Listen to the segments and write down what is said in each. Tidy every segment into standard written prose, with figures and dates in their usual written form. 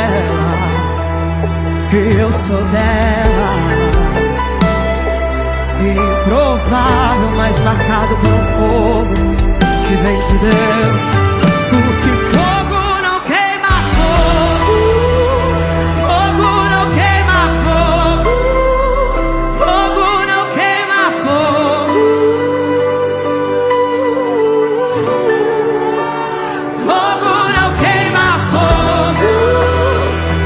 dela, eu sou dela. Improvável, mas marcado por um fogo que vem de Deus. Porque fogo não queima fogo, fogo não queima fogo, fogo não queima fogo, fogo não queima fogo,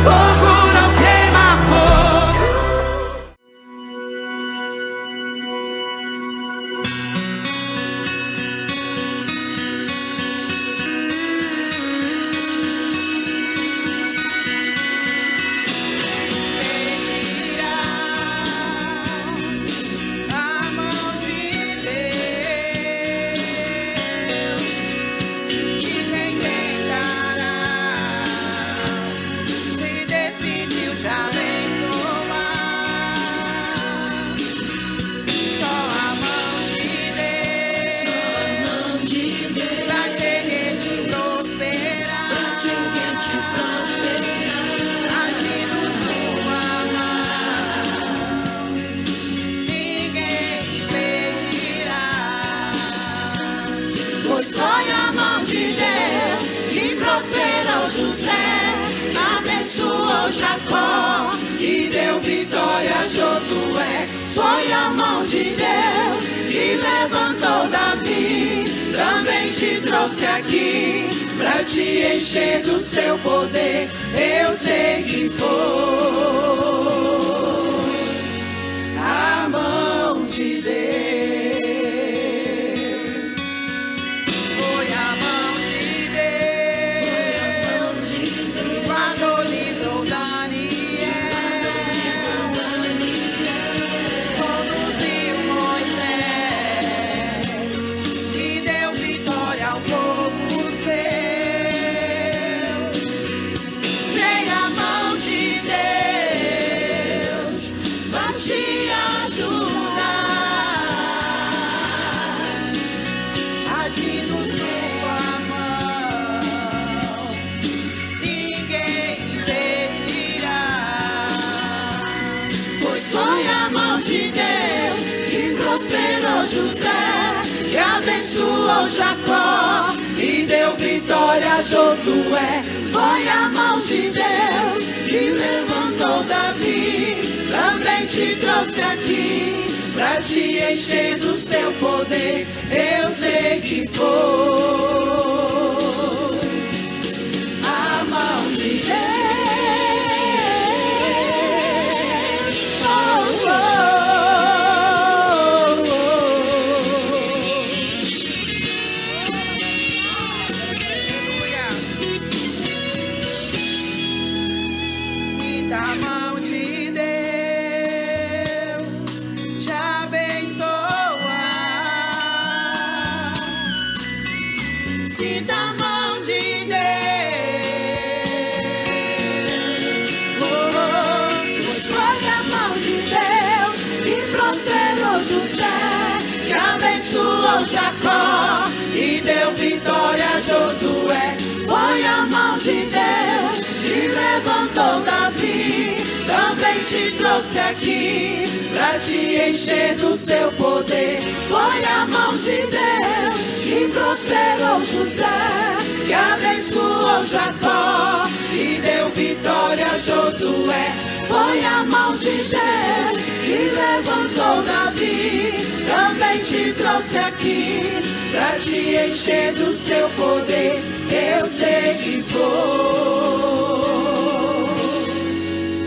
fogo não queima fogo. Pois foi a mão de Deus que prosperou José, abençoou Jacó e deu vitória a Josué. Foi a mão de Deus que levantou Davi, também te trouxe aqui pra te encher do seu poder. Eu sei que foi a mão de Deus. Prosperou José, que abençoou Jacó e deu vitória a Josué. Foi a mão de Deus que levantou Davi, também te trouxe aqui pra te encher do seu poder. Eu sei que foi a mão de Deus. Jacó e deu vitória a Josué. Foi a mão de Deus que levantou Davi, também te trouxe aqui pra te encher do seu poder. Foi a mão de Deus que prosperou José, que abençoou Jacó e deu vitória a Josué. Foi a mão de Deus que levantou Davi, também te trouxe aqui pra te encher do seu poder. Eu sei que foi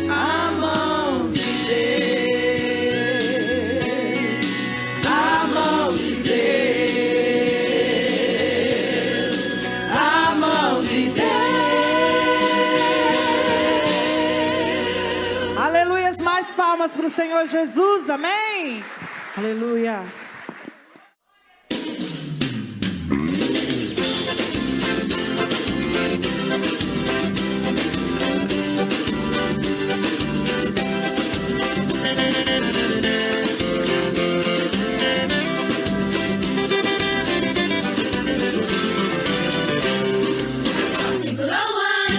a mão de Deus, a mão de Deus, a mão de Deus. Aleluias, mais palmas para o Senhor Jesus, amém? Aleluias. Segurou o ar,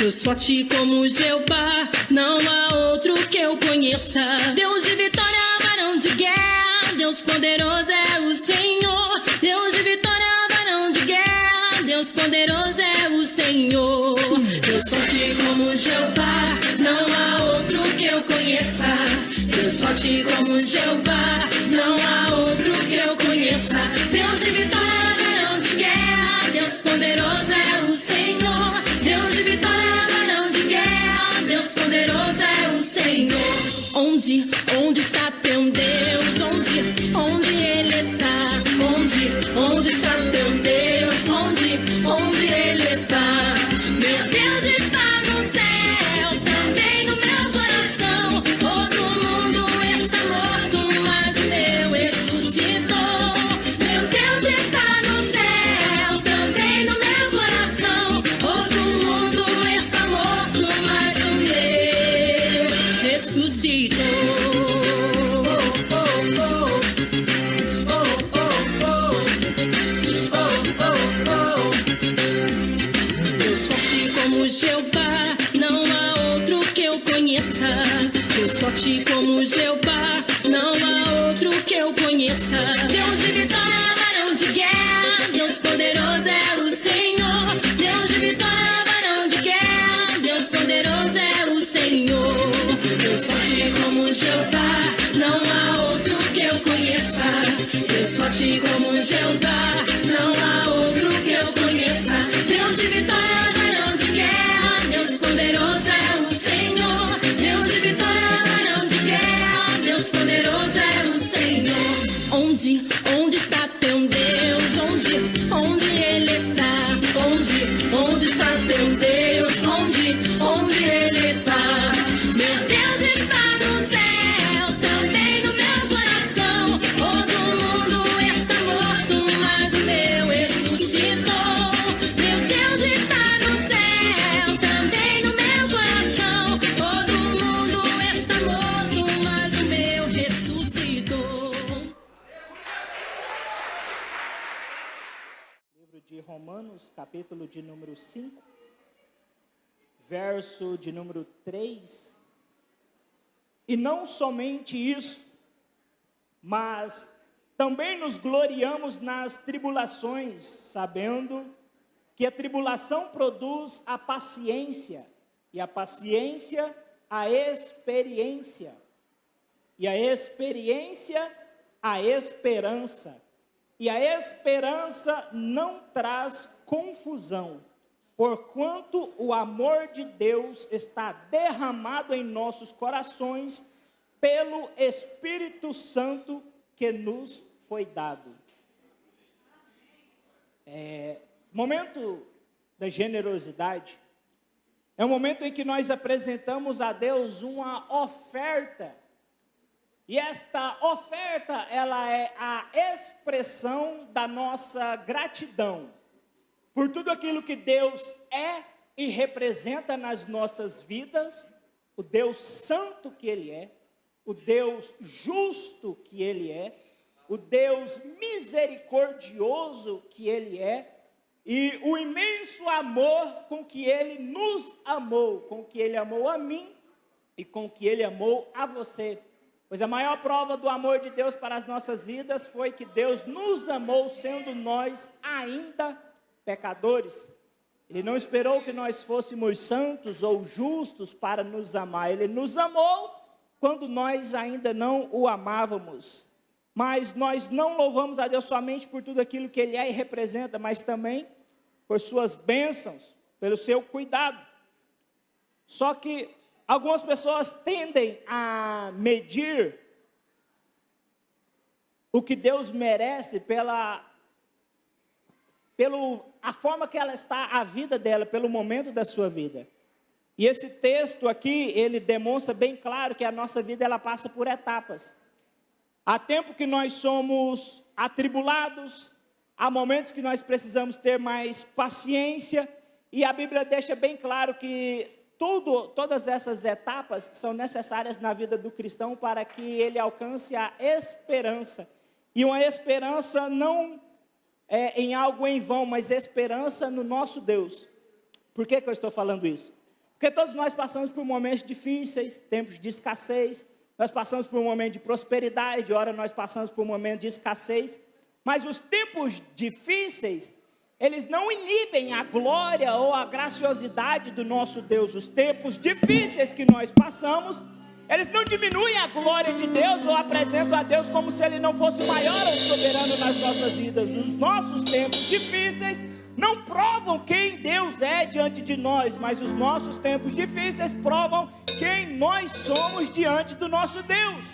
Deus forte como Jeová, não há outro que eu conheça. Deus de vitória, varão de guerra, Deus poderoso é o Senhor. Deus de vitória, varão de guerra, Deus poderoso é o Senhor. Deus forte como Jeová, não há outro que eu conheça. Deus forte como Jeová, não há outro que eu conheça. Deus de vitória, varão de guerra, Deus poderoso é o Senhor. Deus de vitória, varão de guerra, Deus poderoso é o Senhor. Onde está teu Deus? Onde Ele está? Onde está teu Deus? Onde Ele está? Meu Deus está no céu, também no meu coração. Todo mundo está morto, mas o meu ressuscitou. Meu Deus está no céu, também no meu coração. Todo mundo está morto, mas o meu ressuscitou. Deus forte como Jeová, não há outro que eu conheça. Deus forte como Jeová, não há outro que eu conheça. Deus de vitória, varão de guerra, Deus poderoso é o Senhor. Deus de vitória, varão de guerra, Deus poderoso é o Senhor. Deus forte como Jeová, não há outro que eu conheça. Deus forte como Jeová, não há outro que eu conheça. Deus de vitória, varão de guerra, Deus poderoso é o Senhor. Deus de vitória, varão de guerra, Deus poderoso é o Senhor. Onde está teu Deus? Onde Ele está? Onde está teu Deus? Onde Ele está? Meu Deus está no céu, também no meu coração. Todo mundo está morto, mas o meu ressuscitou. Meu Deus está no céu, também no meu coração. Todo mundo está morto, mas o meu ressuscitou. Livro de Romanos, capítulo de número 5, verso de número 3. E não somente isso, mas também nos gloriamos nas tribulações, sabendo que a tribulação produz a paciência, e a paciência a experiência, e a experiência a esperança. E a esperança não traz confusão, porquanto o amor de Deus está derramado em nossos corações pelo Espírito Santo que nos foi dado. Momento da generosidade é um momento em que nós apresentamos a Deus uma oferta. E esta oferta, ela é a expressão da nossa gratidão por tudo aquilo que Deus é e representa nas nossas vidas, o Deus santo que Ele é, o Deus justo que Ele é, o Deus misericordioso que Ele é, e o imenso amor com que Ele nos amou, com que Ele amou a mim e com que Ele amou a você. Pois a maior prova do amor de Deus para as nossas vidas foi que Deus nos amou sendo nós ainda pecadores. Ele não esperou que nós fôssemos santos ou justos para nos amar. Ele nos amou quando nós ainda não o amávamos. Mas nós não louvamos a Deus somente por tudo aquilo que Ele é e representa, mas também por suas bênçãos, pelo seu cuidado. Só que algumas pessoas tendem a medir o que Deus merece pela forma que ela está, a vida dela, pelo momento da sua vida. E esse texto aqui, ele demonstra bem claro que a nossa vida, ela passa por etapas. Há tempo que nós somos atribulados, há momentos que nós precisamos ter mais paciência, e a Bíblia deixa bem claro que todas essas etapas são necessárias na vida do cristão para que ele alcance a esperança. E uma esperança não em algo em vão, mas esperança no nosso Deus. Por que eu estou falando isso? Porque todos nós passamos por momentos difíceis, tempos de escassez. Nós passamos por um momento de prosperidade, de hora nós passamos por um momento de escassez. Mas os tempos difíceis, eles não inibem a glória ou a graciosidade do nosso Deus. Os tempos difíceis que nós passamos, eles não diminuem a glória de Deus ou apresentam a Deus como se Ele não fosse o maior ou soberano nas nossas vidas. Os nossos tempos difíceis não provam quem Deus é diante de nós, mas os nossos tempos difíceis provam quem nós somos diante do nosso Deus.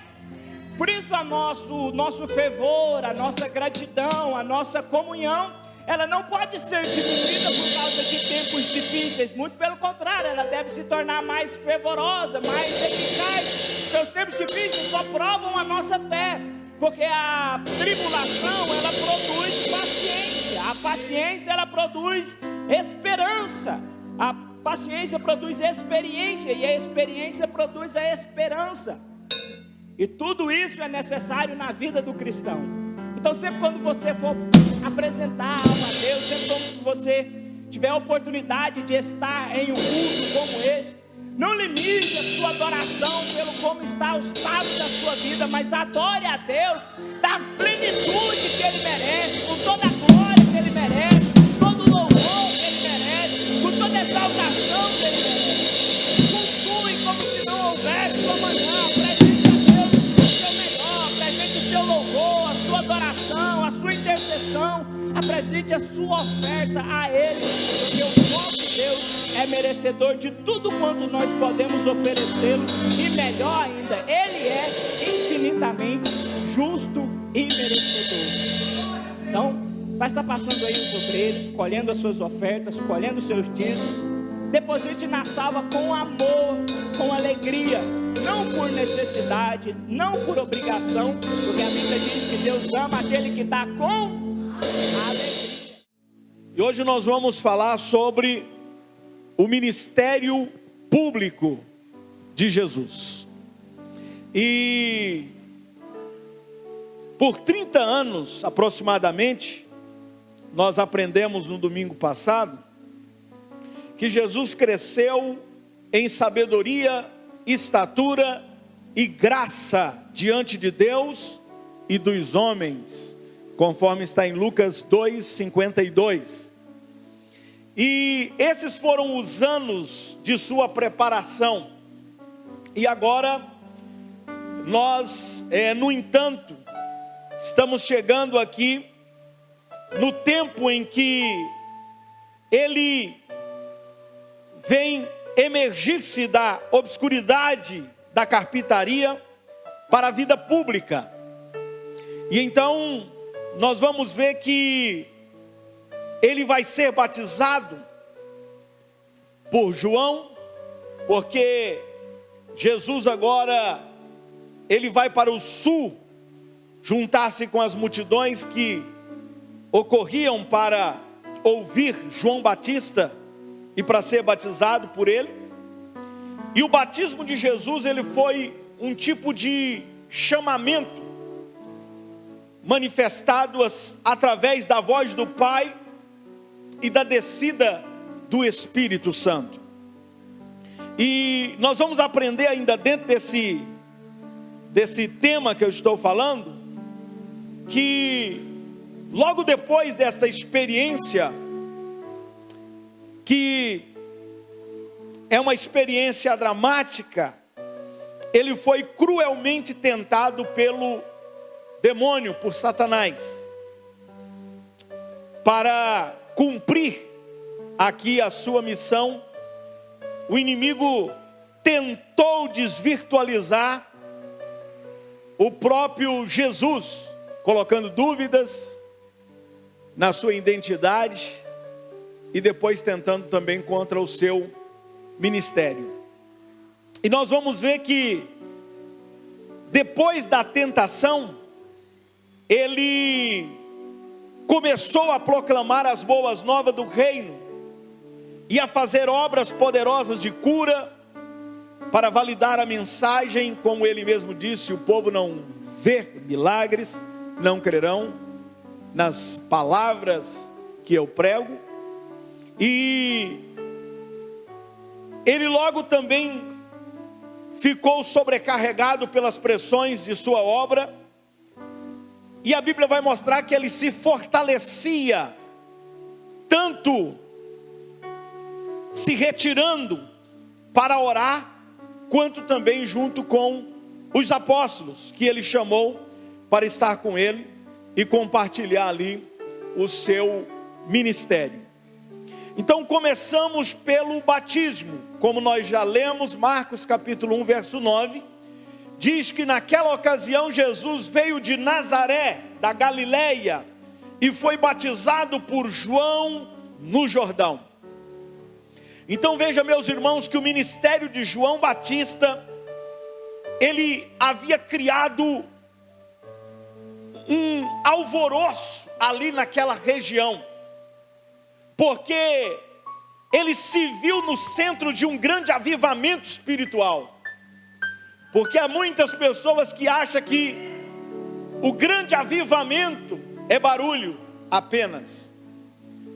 Por isso o nosso fervor, a nossa gratidão, a nossa comunhão, ela não pode ser diminuída por causa de tempos difíceis. Muito pelo contrário, ela deve se tornar mais fervorosa, mais eficaz. Porque os tempos difíceis só provam a nossa fé. Porque a tribulação, ela produz paciência. A paciência, ela produz esperança. A paciência produz experiência. E a experiência produz a esperança. E tudo isso é necessário na vida do cristão. Então sempre quando você for apresentar algo a Deus, sempre quando você tiver a oportunidade de estar em um culto como este, não limite a sua adoração pelo como está o estado da sua vida, mas adore a Deus da plenitude que Ele merece, com toda a glória que Ele merece, com todo o louvor que Ele merece, com toda a exaltação que Ele merece. Cultue como se não houvesse um amanhã. Apresente a Deus o seu melhor, apresente o seu louvor, a sua adoração, a sua intercessão, apresente a sua oferta a Ele, porque o nosso Deus é merecedor de tudo quanto nós podemos oferecê-lo, e melhor ainda, Ele é infinitamente justo e merecedor. Então, vai estar passando aí os obreiros, colhendo as suas ofertas, colhendo os seus dízimos. Deposite na salva com amor, com alegria, não por necessidade, não por obrigação, porque a Bíblia diz que Deus ama aquele que dá com alegria. E hoje nós vamos falar sobre o ministério público de Jesus. E por 30 anos aproximadamente, nós aprendemos no domingo passado, que Jesus cresceu em sabedoria, estatura e graça diante de Deus e dos homens, conforme está em Lucas 2:52. E esses foram os anos de sua preparação. E agora, nós, no entanto, estamos chegando aqui no tempo em que ele vem emergir-se da obscuridade da carpintaria para a vida pública. E então, nós vamos ver que ele vai ser batizado por João, porque Jesus agora, ele vai para o sul, juntar-se com as multidões que ocorriam para ouvir João Batista e para ser batizado por ele. E o batismo de Jesus, ele foi um tipo de chamamento manifestado através da voz do Pai e da descida do Espírito Santo. E nós vamos aprender ainda dentro desse tema que eu estou falando, que logo depois dessa experiência, que é uma experiência dramática, ele foi cruelmente tentado pelo demônio, por Satanás, para cumprir aqui a sua missão. O inimigo tentou desvirtualizar o próprio Jesus, colocando dúvidas na sua identidade e depois tentando também contra o seu ministério. E nós vamos ver que depois da tentação, ele começou a proclamar as boas novas do reino e a fazer obras poderosas de cura para validar a mensagem. Como ele mesmo disse, o povo não vê milagres, não crerão nas palavras que eu prego. E ele logo também ficou sobrecarregado pelas pressões de sua obra, e a Bíblia vai mostrar que ele se fortalecia, tanto se retirando para orar, quanto também junto com os apóstolos, que ele chamou para estar com ele e compartilhar ali o seu ministério. Então começamos pelo batismo, como nós já lemos, Marcos capítulo 1, verso 9, diz que naquela ocasião Jesus veio de Nazaré, da Galileia, e foi batizado por João no Jordão. Então veja, meus irmãos, que o ministério de João Batista, ele havia criado um alvoroço ali naquela região, porque ele se viu no centro de um grande avivamento espiritual. Porque há muitas pessoas que acham que o grande avivamento é barulho apenas.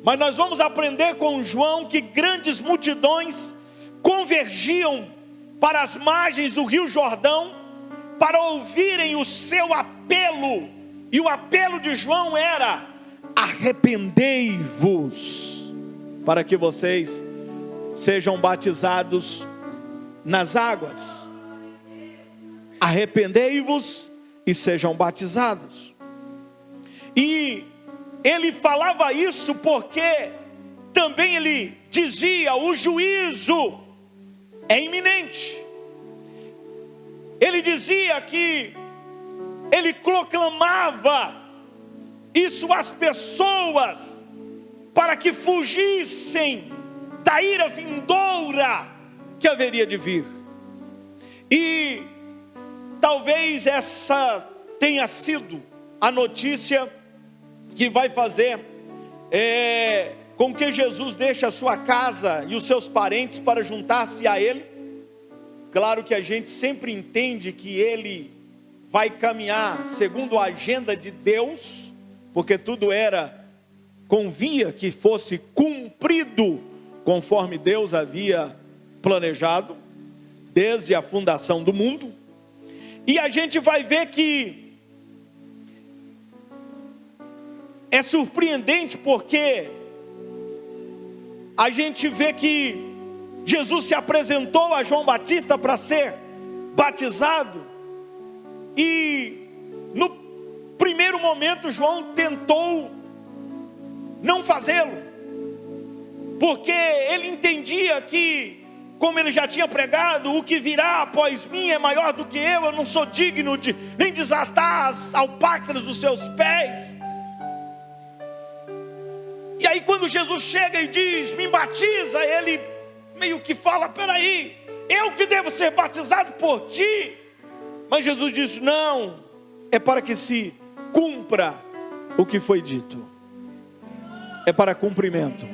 Mas nós vamos aprender com João que grandes multidões convergiam para as margens do Rio Jordão para ouvirem o seu apelo. E o apelo de João era: arrependei-vos, para que vocês sejam batizados nas águas. Arrependei-vos e sejam batizados. E ele falava isso porque também ele dizia: o juízo é iminente. Ele dizia que ele proclamava isso às pessoas para que fugissem da ira vindoura que haveria de vir. E talvez essa tenha sido a notícia que vai fazer com que Jesus deixe a sua casa e os seus parentes para juntar-se a ele. Claro que a gente sempre entende que ele vai caminhar segundo a agenda de Deus, porque tudo convia que fosse cumprido conforme Deus havia planejado desde a fundação do mundo. E a gente vai ver que é surpreendente, porque a gente vê que Jesus se apresentou a João Batista para ser batizado, e no primeiro momento João tentou não fazê-lo, porque ele entendia que, como ele já tinha pregado, o que virá após mim é maior do que eu não sou digno de nem desatar as alpacras dos seus pés. E aí quando Jesus chega e diz: me batiza, ele meio que fala: peraí, eu que devo ser batizado por ti? Mas Jesus disse: não, é para que se cumpra o que foi dito, é para cumprimento.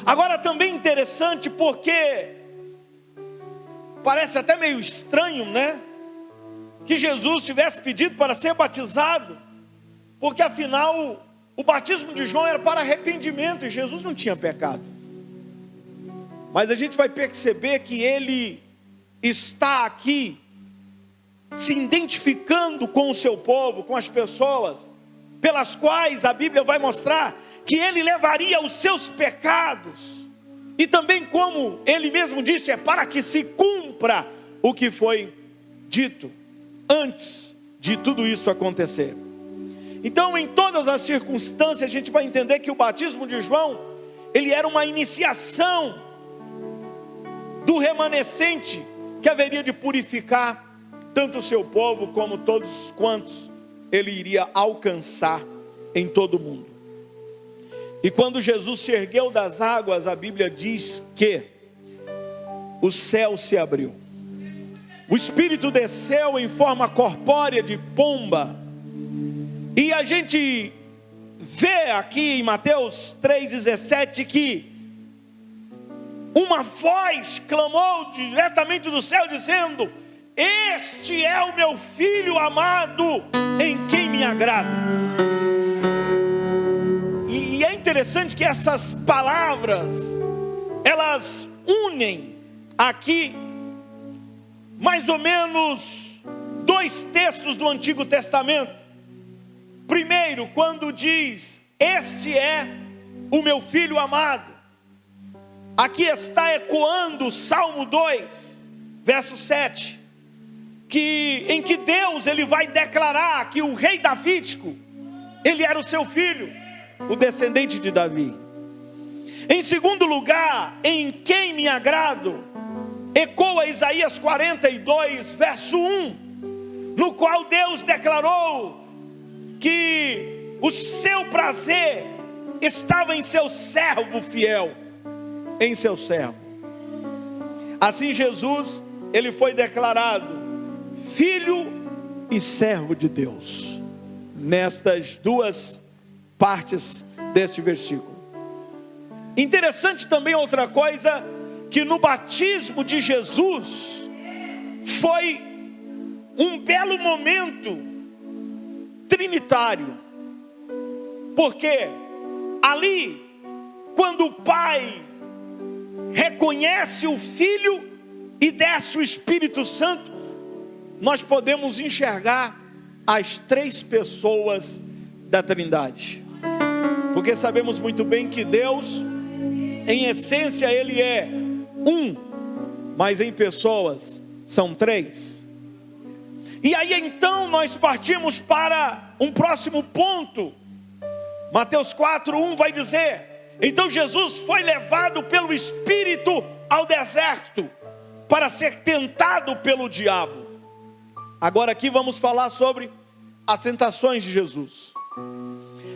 Agora também interessante, porque parece até meio estranho, né, que Jesus tivesse pedido para ser batizado, porque afinal o batismo de João era para arrependimento e Jesus não tinha pecado. Mas a gente vai perceber que ele está aqui se identificando com o seu povo, com as pessoas pelas quais a Bíblia vai mostrar que ele levaria os seus pecados. E também, como ele mesmo disse, é para que se cumpra o que foi dito antes de tudo isso acontecer. Então, em todas as circunstâncias, a gente vai entender que o batismo de João, ele era uma iniciação do remanescente que haveria de purificar tanto o seu povo como todos quantos ele iria alcançar em todo o mundo. E quando Jesus se ergueu das águas, a Bíblia diz que o céu se abriu, o Espírito desceu em forma corpórea de pomba, e a gente vê aqui em Mateus 3,17 que uma voz clamou diretamente do céu dizendo: este é o meu filho amado, em quem me agrado. E é interessante que essas palavras, elas unem aqui mais ou menos 2 textos do Antigo Testamento. Primeiro, quando diz: este é o meu filho amado. Aqui está ecoando o Salmo 2, verso 7, em que Deus ele vai declarar que o rei davídico, ele era o seu filho, o descendente de Davi. Em segundo lugar, em quem me agrado, ecoa Isaías 42, verso 1, no qual Deus declarou que o seu prazer estava em seu servo fiel, em seu servo. Assim Jesus, ele foi declarado filho e servo de Deus, nestas 2 partes deste versículo. Interessante também outra coisa, que no batismo de Jesus, foi um belo momento trinitário, porque ali, quando o Pai reconhece o Filho e desce o Espírito Santo, nós podemos enxergar as 3 pessoas da Trindade, porque sabemos muito bem que Deus, em essência, Ele é um, mas em pessoas são 3. E aí então nós partimos para um próximo ponto. Mateus 4:1 vai dizer: então Jesus foi levado pelo Espírito ao deserto para ser tentado pelo diabo. Agora aqui vamos falar sobre as tentações de Jesus.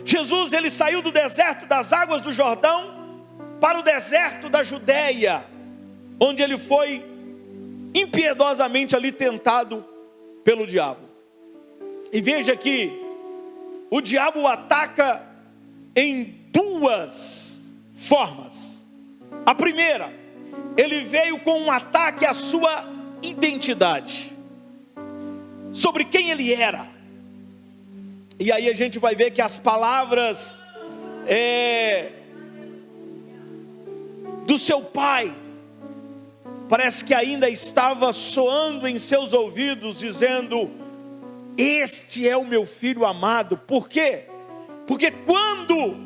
Jesus, ele saiu do deserto das águas do Jordão para o deserto da Judeia, onde ele foi impiedosamente ali tentado pelo diabo. E veja que o diabo o ataca em 2 formas. A primeira, ele veio com um ataque à sua identidade, sobre quem ele era. E aí a gente vai ver que as palavras do seu pai, parece que ainda estava soando em seus ouvidos, dizendo: este é o meu filho amado. Por quê? Porque quando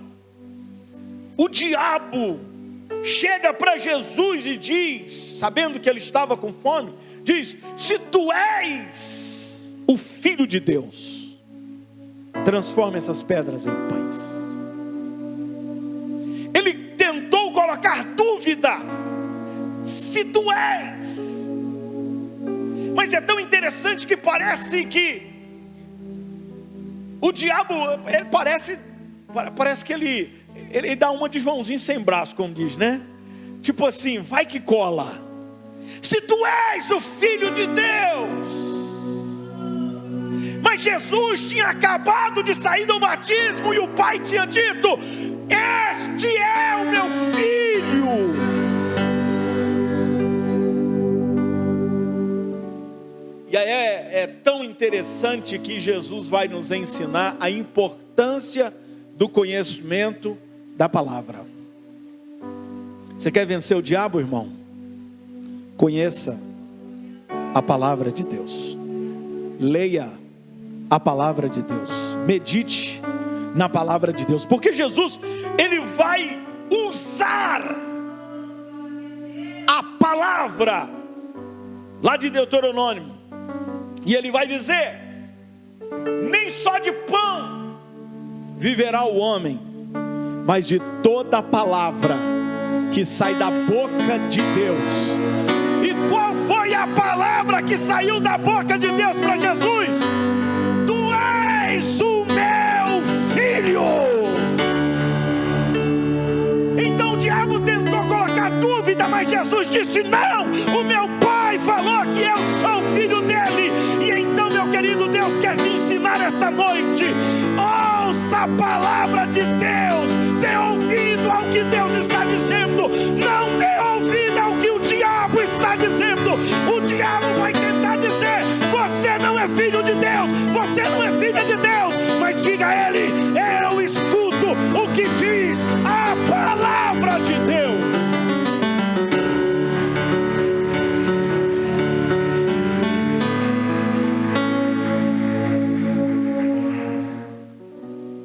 o diabo chega para Jesus e diz, sabendo que ele estava com fome, diz: se tu és o Filho de Deus, transforma essas pedras em pães. Ele tentou colocar dúvida: se tu és. Mas é tão interessante que parece que o diabo, ele parece que ele dá uma de Joãozinho sem braço, como diz, né? Tipo assim, vai que cola. Se tu és o Filho de Deus. Mas Jesus tinha acabado de sair do batismo e o Pai tinha dito: este é o meu filho. E aí é tão interessante que Jesus vai nos ensinar a importância do conhecimento da palavra. Você quer vencer o diabo, irmão? Conheça a palavra de Deus. Leia a palavra de Deus. Medite na palavra de Deus. Porque Jesus, ele vai usar a palavra lá de Deuteronômio. E ele vai dizer: nem só de pão viverá o homem, mas de toda a palavra que sai da boca de Deus. E qual foi a palavra que saiu da boca de Deus para Jesus? Tu és o meu filho. Então o diabo tentou colocar dúvida, mas Jesus disse: não, o meu pai falou que eu sou filho dele. E então, meu querido, Deus quer te ensinar esta noite: ouça a palavra de Deus, dê ouvido ao que Deus está dizendo, não dê ouvido ao que o diabo está dizendo. O diabo vai tentar dizer: você não é filho de Deus, você não é filha de Deus. Mas diga a ele: eu escuto o que diz a palavra de Deus.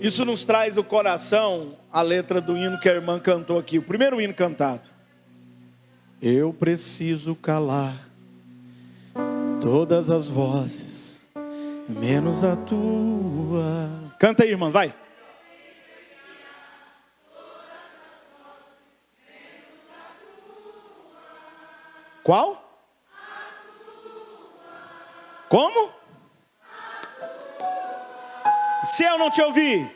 Isso nos traz ao coração a letra do hino que a irmã cantou aqui, o primeiro hino cantado. Eu preciso calar todas as vozes, menos a tua. Canta aí, irmã, vai. Qual? Como? Se eu não te ouvir.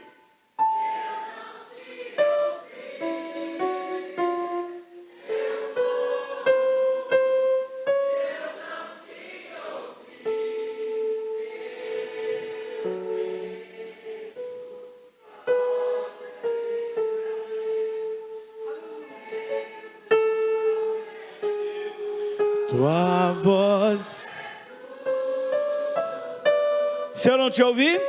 Tua voz. Se eu não te ouvir.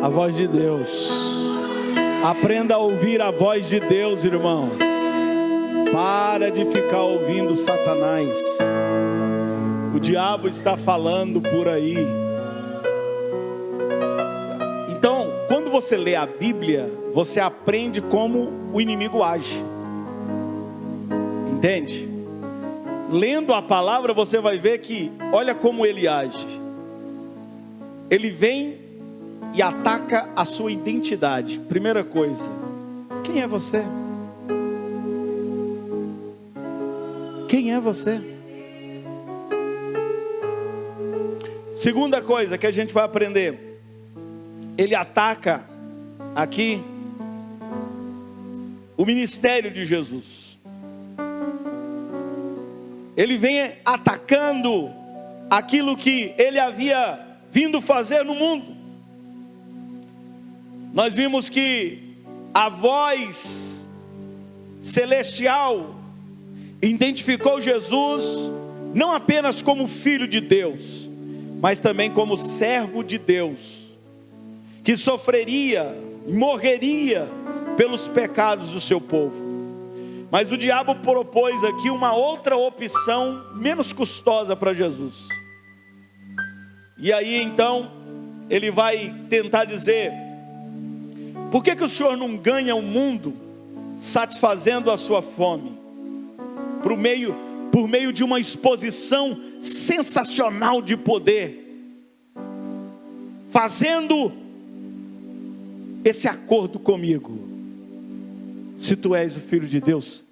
A voz de Deus. Aprenda a ouvir a voz de Deus, irmão. Para de ficar ouvindo Satanás. O diabo está falando por aí. Então, quando você lê a Bíblia, você aprende como o inimigo age. Entende? Lendo a palavra, você vai ver que, olha como ele age. Ele vem e ataca a sua identidade. Primeira coisa, quem é você? Quem é você? Segunda coisa que a gente vai aprender, ele ataca aqui o ministério de Jesus. Ele vem atacando aquilo que ele havia vindo fazer no mundo. Nós vimos que a voz celestial identificou Jesus não apenas como filho de Deus, mas também como servo de Deus, que sofreria, morreria pelos pecados do seu povo. Mas o diabo propôs aqui uma outra opção menos custosa para Jesus. E aí então ele vai tentar dizer: por que o Senhor não ganha o mundo satisfazendo a sua fome? Por meio de uma exposição sensacional de poder, fazendo esse acordo comigo. Se tu és o Filho de Deus,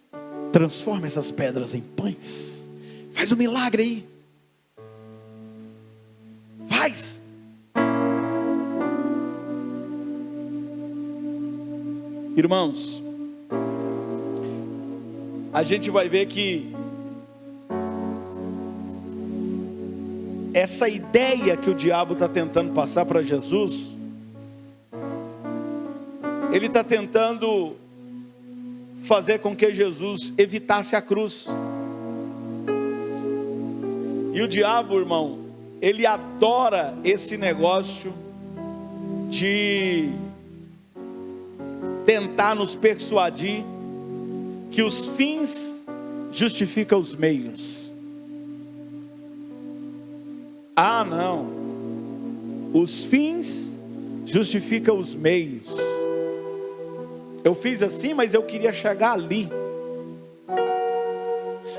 transforma essas pedras em pães. Faz um milagre aí. Faz. Irmãos, a gente vai ver que essa ideia que o diabo está tentando passar para Jesus, ele está tentando fazer com que Jesus evitasse a cruz. E o diabo, irmão, ele adora esse negócio de tentar nos persuadir que os fins justificam os meios. Ah, não. Os fins justificam os meios. Eu fiz assim, mas eu queria chegar ali.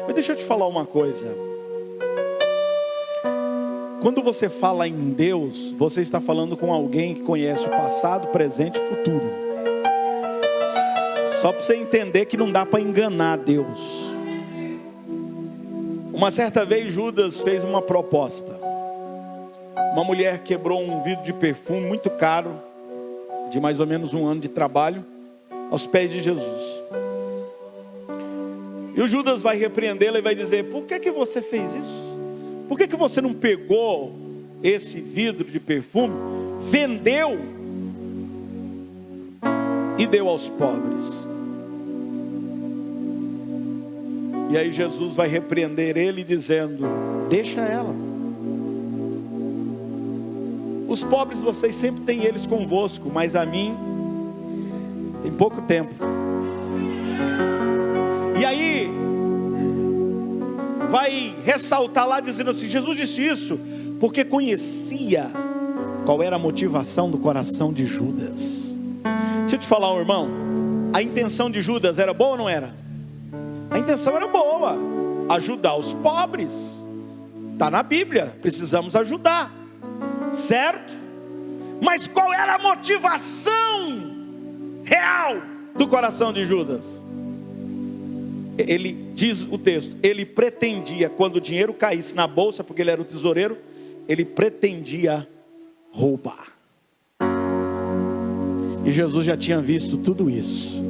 Mas deixa eu te falar uma coisa. Quando você fala em Deus, você está falando com alguém que conhece o passado, presente e futuro. Só para você entender que não dá para enganar Deus. Uma certa vez Judas fez uma proposta. Uma mulher quebrou um vidro de perfume muito caro, de mais ou menos 1 ano de trabalho, aos pés de Jesus. E o Judas vai repreendê-la e vai dizer: por que você fez isso? Por que você não pegou esse vidro de perfume, vendeu e deu aos pobres. E aí Jesus vai repreender ele dizendo: deixa ela. Os pobres vocês sempre têm eles convosco, mas a mim tem pouco tempo. E aí vai ressaltar lá dizendo assim: Jesus disse isso porque conhecia qual era a motivação do coração de Judas. Deixa eu te falar, irmão, a intenção de Judas era boa ou não era? A intenção era boa, ajudar os pobres. Está na Bíblia, precisamos ajudar, certo? Mas qual era a motivação real do coração de Judas? Ele diz o texto, ele pretendia, quando o dinheiro caísse na bolsa, porque ele era o tesoureiro, ele pretendia roubar. E Jesus já tinha visto tudo isso.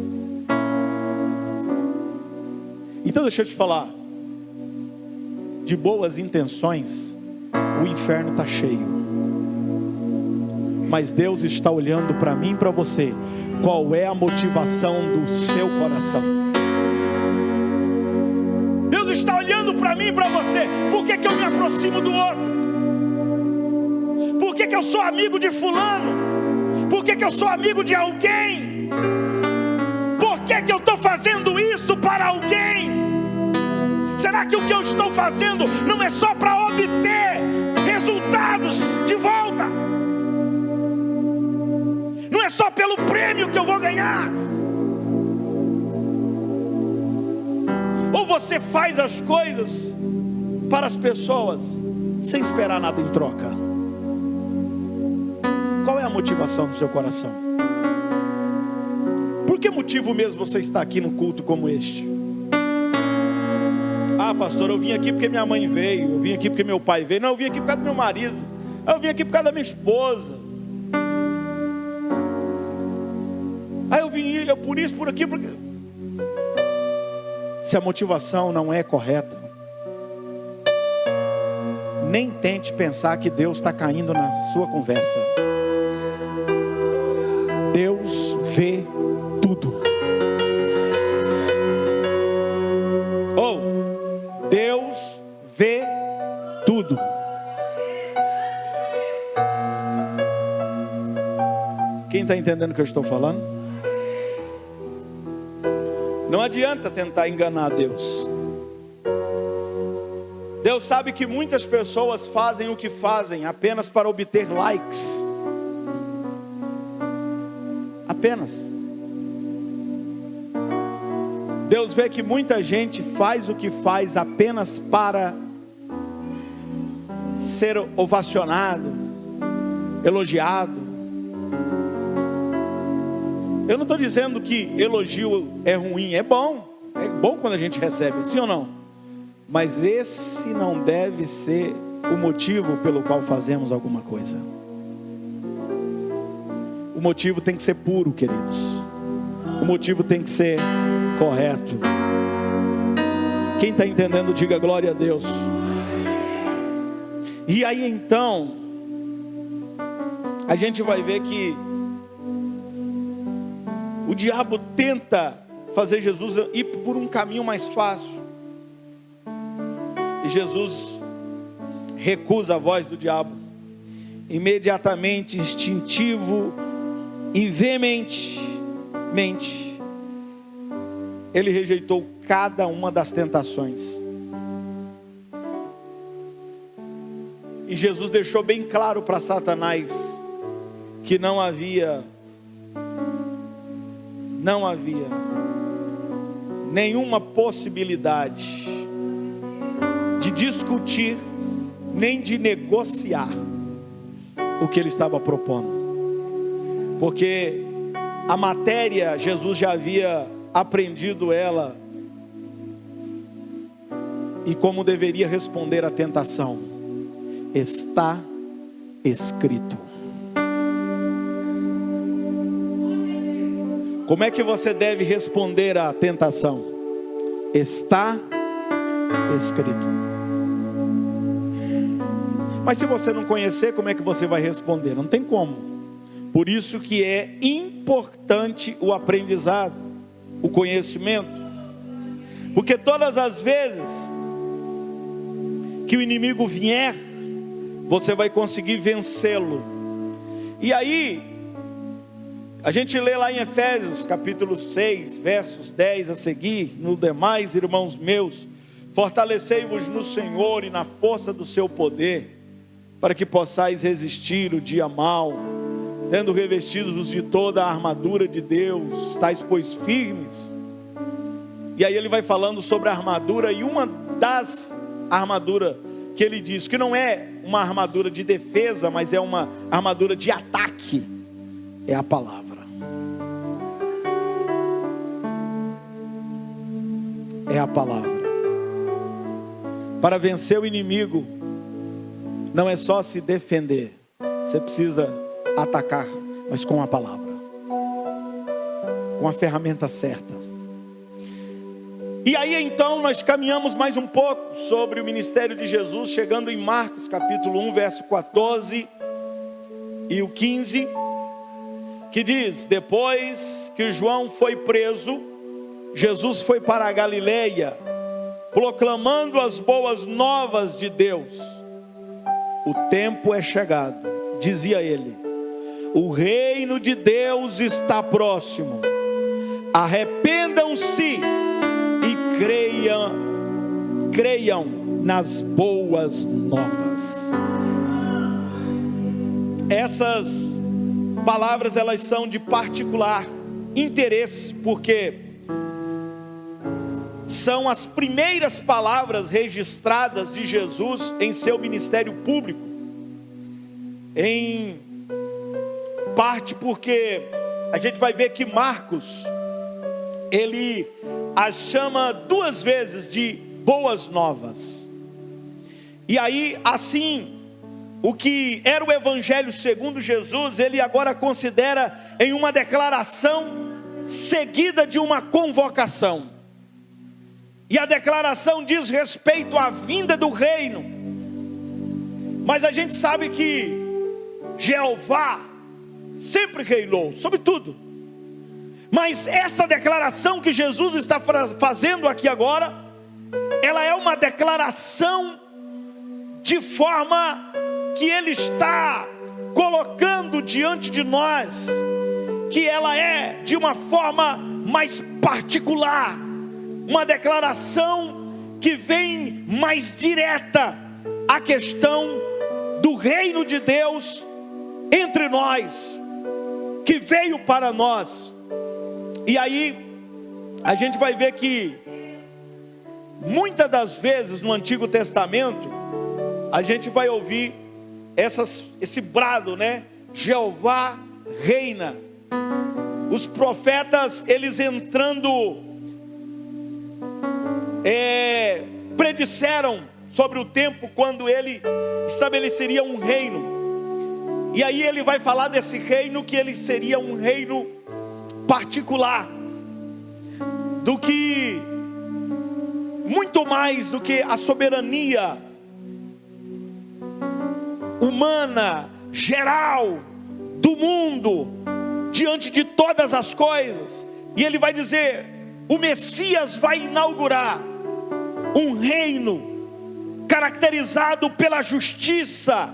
Então deixa eu te falar, de boas intenções o inferno está cheio, mas Deus está olhando para mim e para você, qual é a motivação do seu coração. Deus está olhando para mim e para você, por que eu me aproximo do outro? Por que eu sou amigo de fulano? Por que eu sou amigo de alguém? Por que eu estou fazendo isso para alguém? Será que o que eu estou fazendo não é só para obter resultados de volta? Não é só pelo prêmio que eu vou ganhar? Ou você faz as coisas para as pessoas sem esperar nada em troca? Qual é a motivação do seu coração? Por que motivo mesmo você está aqui no culto como este? Ah, pastor, eu vim aqui porque minha mãe veio, eu vim aqui porque meu pai veio. Não, eu vim aqui por causa do meu marido, eu vim aqui por causa da minha esposa. Ah, eu vim por isso, por aqui, porque... Se a motivação não é correta, nem tente pensar que Deus está caindo na sua conversa. Deus vê tudo. Deus vê tudo. Quem está entendendo o que eu estou falando? Não adianta tentar enganar Deus. Deus sabe que muitas pessoas fazem o que fazem apenas para obter likes. Apenas. Deus vê que muita gente faz o que faz apenas para ser ovacionado, elogiado. Eu não estou dizendo que elogio é ruim, é bom quando a gente recebe, sim ou não? Mas esse não deve ser o motivo pelo qual fazemos alguma coisa. O motivo tem que ser puro, queridos. O motivo tem que ser correto. Quem está entendendo, diga glória a Deus. E aí então a gente vai ver que o diabo tenta fazer Jesus ir por um caminho mais fácil, e Jesus recusa a voz do diabo. Imediatamente, instintivo e veementemente, ele rejeitou cada uma das tentações. E Jesus deixou bem claro para Satanás que não havia nenhuma possibilidade de discutir, nem de negociar o que ele estava propondo. Porque a matéria, Jesus já havia aprendido ela, e como deveria responder à tentação: está escrito. Como é que você deve responder à tentação? Está escrito. Mas se você não conhecer, como é que você vai responder? Não tem como. Por isso que é importante o aprendizado, o conhecimento. Porque todas as vezes que o inimigo vier, você vai conseguir vencê-lo. E aí, a gente lê lá em Efésios capítulo 6, versos 10 a seguir: no demais, irmãos meus, fortalecei-vos no Senhor e na força do seu poder, para que possais resistir o dia mau, tendo revestidos de toda a armadura de Deus, estáis pois firmes. E aí ele vai falando sobre a armadura, e uma das armaduras que ele diz, que não é uma armadura de defesa, mas é uma armadura de ataque, é a palavra. É a palavra. Para vencer o inimigo, não é só se defender, você precisa atacar, mas com a palavra, com a ferramenta certa. E aí então nós caminhamos mais um pouco sobre o ministério de Jesus, chegando em Marcos capítulo 1, verso 14 e o 15, que diz: depois que João foi preso, Jesus foi para a Galileia, proclamando as boas novas de Deus. O tempo é chegado, dizia ele, o reino de Deus está próximo, arrependam-se e creiam nas boas novas. Essas palavras, elas são de particular interesse, porque são as primeiras palavras registradas de Jesus em seu ministério público. Em parte porque a gente vai ver que Marcos, ele as chama duas vezes de boas novas. E aí, assim, o que era o evangelho segundo Jesus, ele agora considera em uma declaração seguida de uma convocação. E a declaração diz respeito à vinda do reino. Mas a gente sabe que Jeová sempre reinou sobre tudo. Mas essa declaração que Jesus está fazendo aqui agora, ela é uma declaração de forma que Ele está colocando diante de nós, que ela é de uma forma mais particular, uma declaração que vem mais direta à questão do reino de Deus entre nós, que veio para nós. E aí a gente vai ver que muitas das vezes no Antigo Testamento a gente vai ouvir esse brado, né? Jeová reina. Os profetas, eles entrando, predisseram sobre o tempo quando ele estabeleceria um reino. E aí ele vai falar desse reino, que ele seria um reino particular, do que muito mais do que a soberania humana geral do mundo diante de todas as coisas. E ele vai dizer: o Messias vai inaugurar um reino caracterizado pela justiça,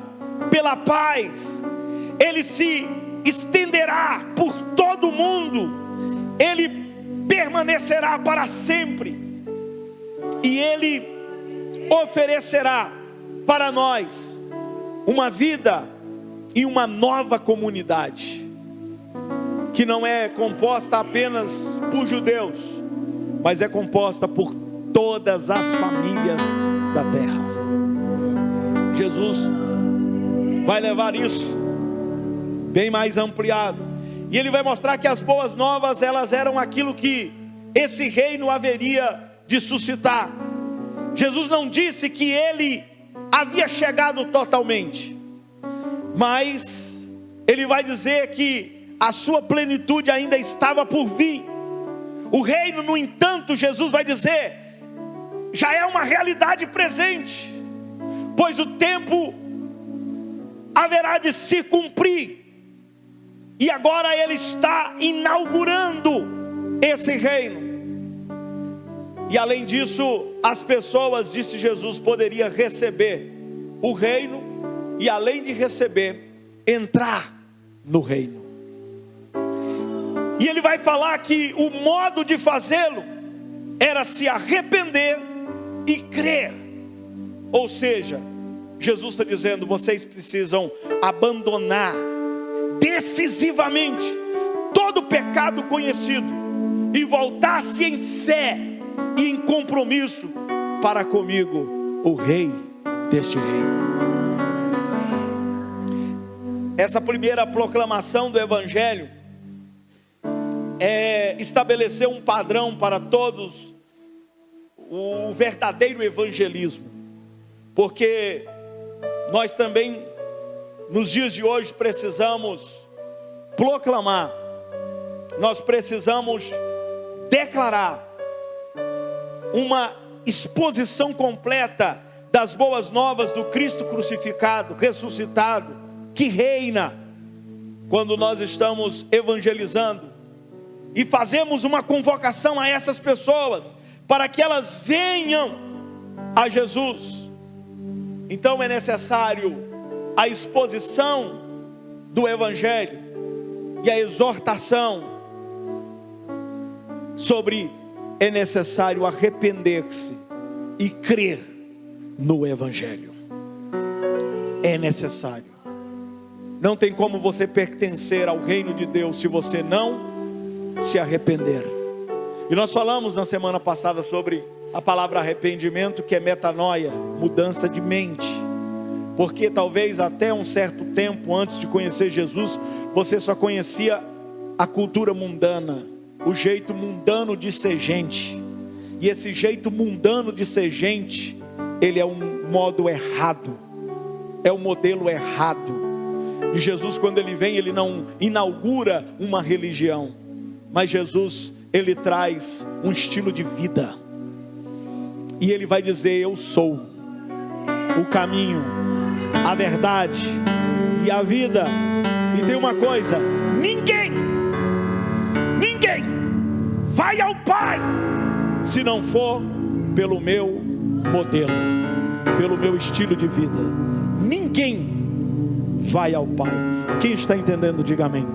pela paz. Ele se estenderá por todo o mundo, ele permanecerá para sempre, e ele oferecerá para nós uma vida e uma nova comunidade, que não é composta apenas por judeus, mas é composta por todas as famílias da terra. Jesus vai levar isso bem mais ampliado, e ele vai mostrar que as boas novas, elas eram aquilo que esse reino haveria de suscitar. Jesus não disse que ele havia chegado totalmente, mas ele vai dizer que a sua plenitude ainda estava por vir. O reino, no entanto, Jesus vai dizer, já é uma realidade presente, pois o tempo haverá de se cumprir. E agora ele está inaugurando esse reino. E além disso, as pessoas, disse Jesus, poderiam receber o reino e além de receber, entrar no reino. E ele vai falar que o modo de fazê-lo era se arrepender e crer. Ou seja, Jesus está dizendo, vocês precisam abandonar decisivamente todo pecado conhecido e voltar-se em fé e em compromisso para comigo, o rei deste reino. Essa primeira proclamação do evangelho estabeleceu um padrão para todos, o verdadeiro evangelismo, porque nós também nos dias de hoje precisamos proclamar, nós precisamos declarar uma exposição completa das boas novas do Cristo crucificado, ressuscitado, que reina. Quando nós estamos evangelizando e fazemos uma convocação a essas pessoas para que elas venham a Jesus, então é necessário a exposição do evangelho e a exortação sobre é necessário arrepender-se e crer no evangelho. É necessário. Não tem como você pertencer ao reino de Deus se você não se arrepender. E nós falamos na semana passada sobre a palavra arrependimento, que é metanoia, mudança de mente. Porque talvez até um certo tempo antes de conhecer Jesus, você só conhecia a cultura mundana, o jeito mundano de ser gente. E esse jeito mundano de ser gente, ele é um modo errado, é um modelo errado. E Jesus, quando ele vem, ele não inaugura uma religião, mas Jesus, ele traz um estilo de vida. E ele vai dizer, eu sou o caminho, a verdade e a vida. E tem uma coisa, ninguém vai ao Pai se não for pelo meu modelo, pelo meu estilo de vida. Ninguém vai ao Pai. Quem está entendendo, diga amém.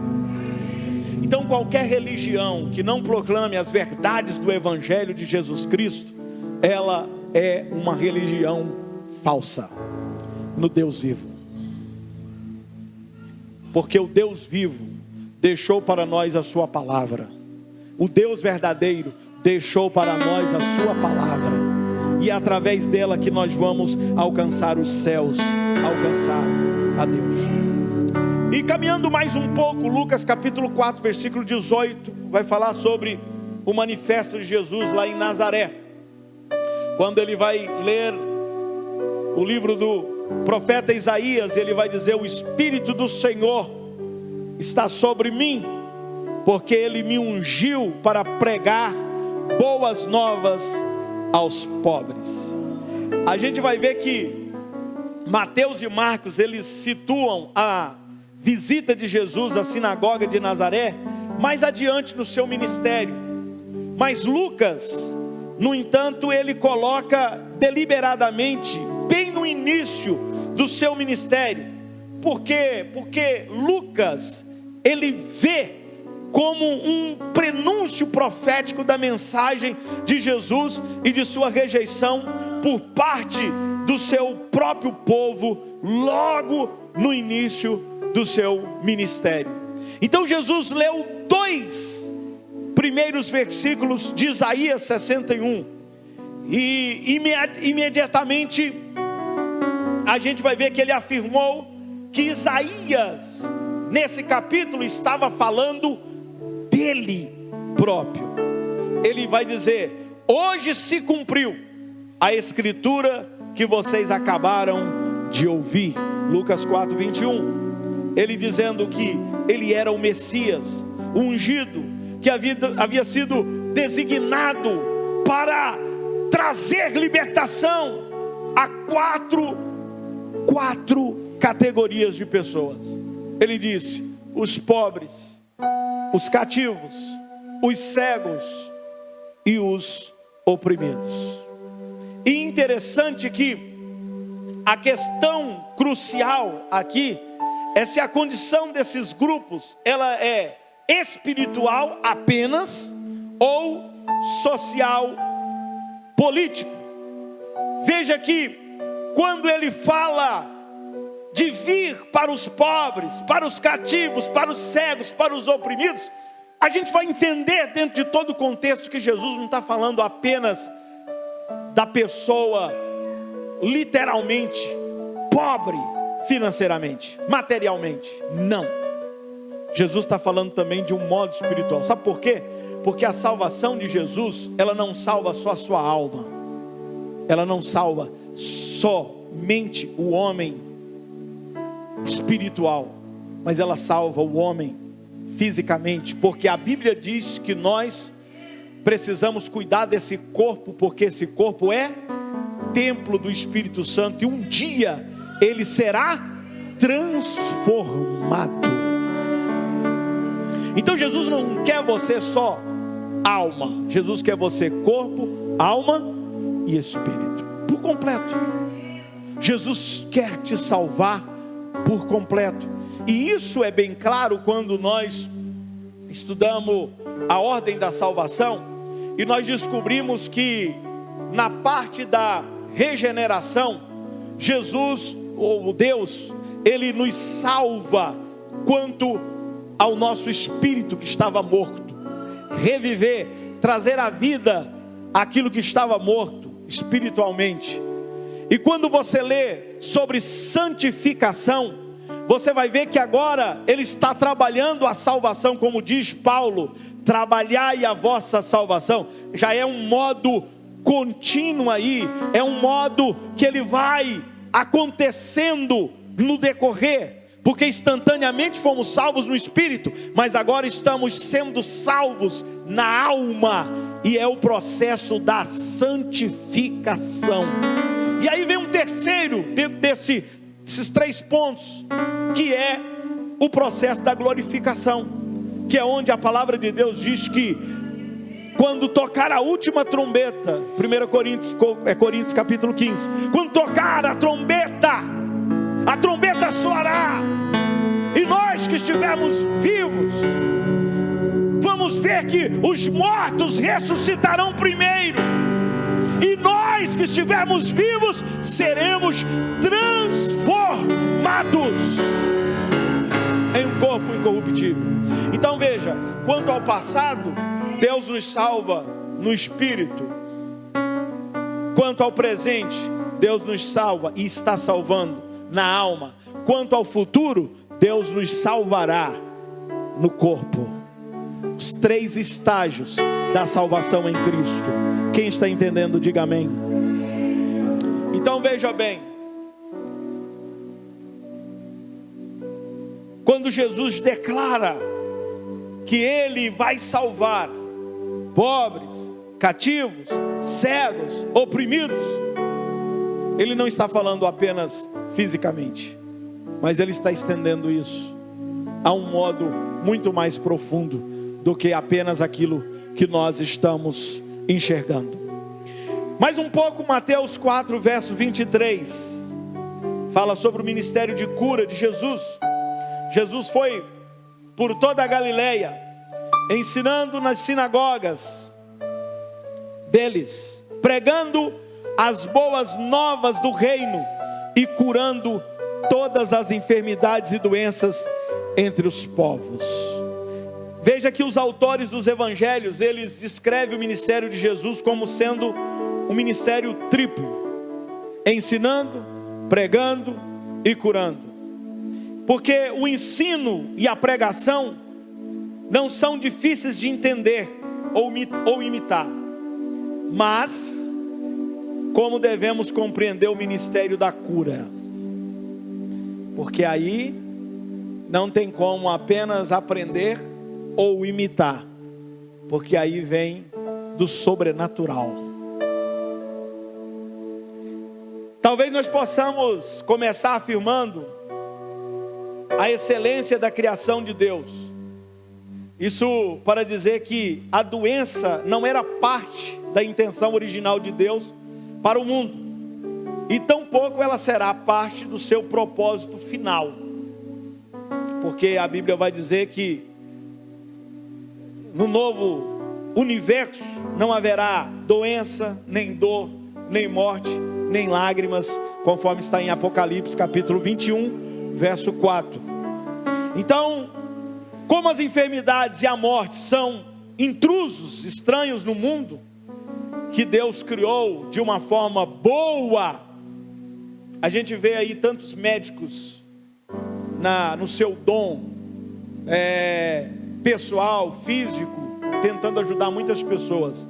Então qualquer religião que não proclame as verdades do Evangelho de Jesus Cristo, ela é uma religião falsa no Deus vivo. Porque o Deus vivo deixou para nós a sua palavra. O Deus verdadeiro deixou para nós a sua palavra. E é através dela que nós vamos alcançar os céus, alcançar a Deus. E caminhando mais um pouco, Lucas capítulo 4, versículo 18, vai falar sobre o manifesto de Jesus lá em Nazaré. Quando ele vai ler o livro do profeta Isaías, ele vai dizer, o Espírito do Senhor está sobre mim, porque ele me ungiu para pregar boas novas aos pobres. A gente vai ver que Mateus e Marcos, eles situam a visita de Jesus à sinagoga de Nazaré mais adiante no seu ministério. Mas Lucas, no entanto, ele coloca deliberadamente bem no início do seu ministério. Por quê? Porque Lucas, ele vê como um prenúncio profético da mensagem de Jesus e de sua rejeição por parte do seu próprio povo, logo no início do seu ministério. Então Jesus leu 2 primeiros versículos de Isaías 61 e imediatamente a gente vai ver que ele afirmou que Isaías nesse capítulo estava falando dele próprio. Ele vai dizer, hoje se cumpriu a escritura que vocês acabaram de ouvir. Lucas 4, 21. Ele dizendo que ele era o Messias, o ungido, que havia sido designado para trazer libertação a quatro categorias de pessoas. Ele disse, os pobres, os cativos, os cegos e os oprimidos. E interessante que a questão crucial aqui é se a condição desses grupos ela é espiritual apenas ou social político. Veja que quando ele fala de vir para os pobres, para os cativos, para os cegos, para os oprimidos, a gente vai entender dentro de todo o contexto que Jesus não está falando apenas da pessoa literalmente pobre financeiramente, materialmente. Não. Jesus está falando também de um modo espiritual. Sabe por quê? Porque a salvação de Jesus, ela não salva só a sua alma. Ela não salva somente o homem espiritual, mas ela salva o homem fisicamente, porque a Bíblia diz que nós precisamos cuidar desse corpo, porque esse corpo é templo do Espírito Santo, e um dia ele será transformado. Então Jesus não quer você só alma, Jesus quer você corpo, alma e espírito, por completo. Jesus quer te salvar por completo, e isso é bem claro quando nós estudamos a ordem da salvação, e nós descobrimos que na parte da regeneração, Jesus, ou Deus, Ele nos salva quanto ao nosso espírito que estava morto, reviver, trazer à vida aquilo que estava morto espiritualmente. E quando você lê sobre santificação, você vai ver que agora Ele está trabalhando a salvação, como diz Paulo, trabalhai a vossa salvação. Já é um modo contínuo aí, é um modo que ele vai acontecendo no decorrer, porque instantaneamente fomos salvos no espírito, mas agora estamos sendo salvos na alma, e é o processo da santificação. E aí vem um terceiro dentro desses 3 pontos, que é o processo da glorificação, que é onde a palavra de Deus diz que quando tocar a última trombeta, 1 Coríntios capítulo 15, quando tocar a trombeta soará, e nós que estivermos vivos, vamos ver que os mortos ressuscitarão primeiro, e nós que estivermos vivos, seremos transformados em um corpo incorruptível. Então veja, quanto ao passado, Deus nos salva no espírito. Quanto ao presente, Deus nos salva e está salvando na alma. Quanto ao futuro, Deus nos salvará no corpo. Os 3 estágios da salvação em Cristo. Quem está entendendo, diga amém. Então veja bem, quando Jesus declara que Ele vai salvar pobres, cativos, cegos, oprimidos, Ele não está falando apenas fisicamente, mas Ele está estendendo isso a um modo muito mais profundo do que apenas aquilo que nós estamos enxergando. Mais um pouco, Mateus 4, verso 23, fala sobre o ministério de cura de Jesus. Jesus foi por toda a Galileia, ensinando nas sinagogas deles, pregando as boas novas do reino e curando todas as enfermidades e doenças entre os povos. Veja que os autores dos evangelhos, eles descrevem o ministério de Jesus como sendo um ministério triplo: ensinando, pregando e curando. Porque o ensino e a pregação não são difíceis de entender ou imitar, mas como devemos compreender o ministério da cura, porque aí não tem como apenas aprender ou imitar, porque aí vem do sobrenatural. Talvez nós possamos começar afirmando a excelência da criação de Deus. Isso para dizer que a doença não era parte da intenção original de Deus para o mundo, e tampouco ela será parte do seu propósito final, porque a Bíblia vai dizer que no novo universo não haverá doença, nem dor, nem morte, nem lágrimas, conforme está em Apocalipse capítulo 21, verso 4. Então, como as enfermidades e a morte são intrusos, estranhos no mundo, que Deus criou de uma forma boa, a gente vê aí tantos médicos no seu dom pessoal, físico, tentando ajudar muitas pessoas,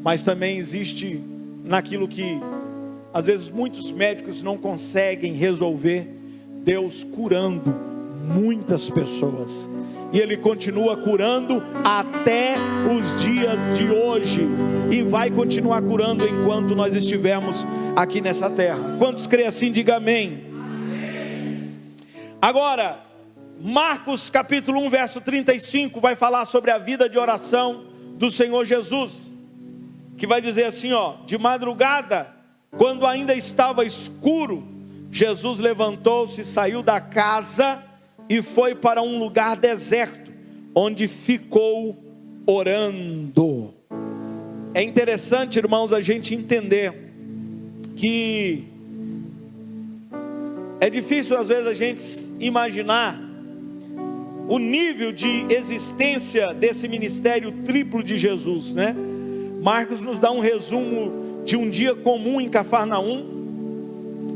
mas também existe naquilo que às vezes muitos médicos não conseguem resolver, Deus curando muitas pessoas, e Ele continua curando até os dias de hoje, e vai continuar curando enquanto nós estivermos aqui nessa terra. Quantos creem assim, diga amém. Agora, Marcos capítulo 1, verso 35, vai falar sobre a vida de oração do Senhor Jesus, que vai dizer assim, de madrugada, quando ainda estava escuro, Jesus levantou-se, saiu da casa e foi para um lugar deserto, onde ficou orando. É interessante, irmãos, a gente entender que é difícil às vezes a gente imaginar o nível de existência desse ministério triplo de Jesus, né? Marcos nos dá um resumo de um dia comum em Cafarnaum,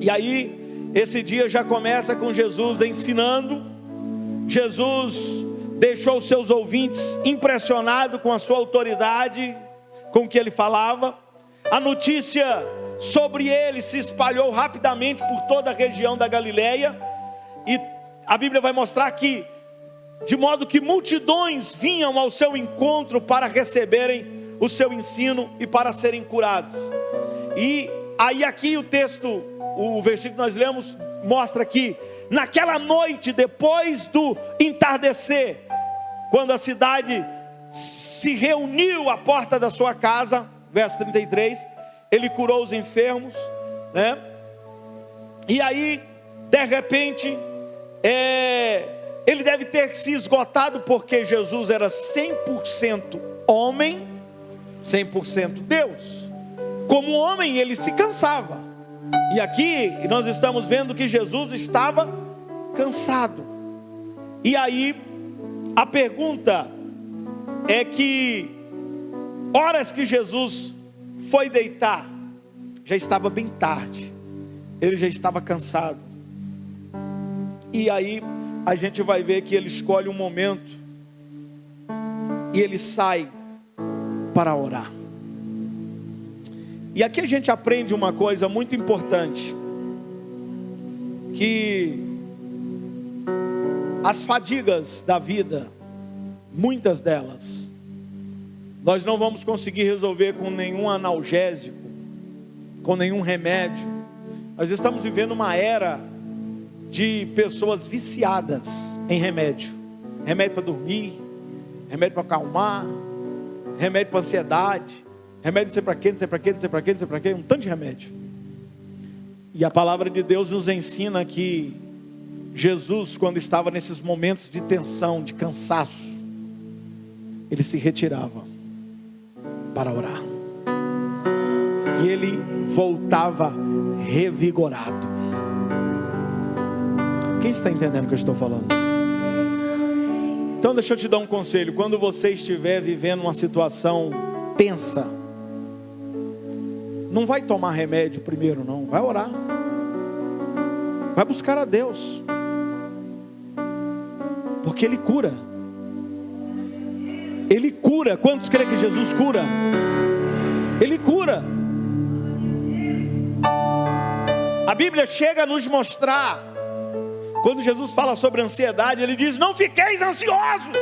e aí esse dia já começa com Jesus ensinando. Jesus deixou seus ouvintes impressionados com a sua autoridade, com o que ele falava. A notícia sobre ele se espalhou rapidamente por toda a região da Galileia, e a Bíblia vai mostrar que, de modo que multidões vinham ao seu encontro para receberem o seu ensino e para serem curados. E aí aqui o texto, o versículo que nós lemos, mostra que naquela noite, depois do entardecer, quando a cidade se reuniu à porta da sua casa, verso 33, ele curou os enfermos, né? E aí, de repente, ele deve ter se esgotado, porque Jesus era 100% homem, 100% Deus. Como homem, ele se cansava. E aqui nós estamos vendo que Jesus estava cansado. E aí a pergunta é que, horas que Jesus foi deitar, já estava bem tarde, ele já estava cansado. E aí a gente vai ver que ele escolhe um momento e ele sai para orar. E aqui a gente aprende uma coisa muito importante, que as fadigas da vida, muitas delas, nós não vamos conseguir resolver com nenhum analgésico, com nenhum remédio. Nós estamos vivendo uma era de pessoas viciadas em remédio. Remédio para dormir, remédio para acalmar, remédio para ansiedade, remédio não sei para quê, não sei para quê, não sei para quê, não sei para quê, um tanto de remédio. E a palavra de Deus nos ensina que Jesus, quando estava nesses momentos de tensão, de cansaço, ele se retirava para orar. E ele voltava revigorado. Quem está entendendo o que eu estou falando? Então deixa eu te dar um conselho. Quando você estiver vivendo uma situação tensa, não vai tomar remédio primeiro, não. Vai orar. Vai buscar a Deus. Porque Ele cura. Ele cura. Quantos creem que Jesus cura? Ele cura. A Bíblia chega a nos mostrar, quando Jesus fala sobre ansiedade, Ele diz: não fiqueis ansiosos.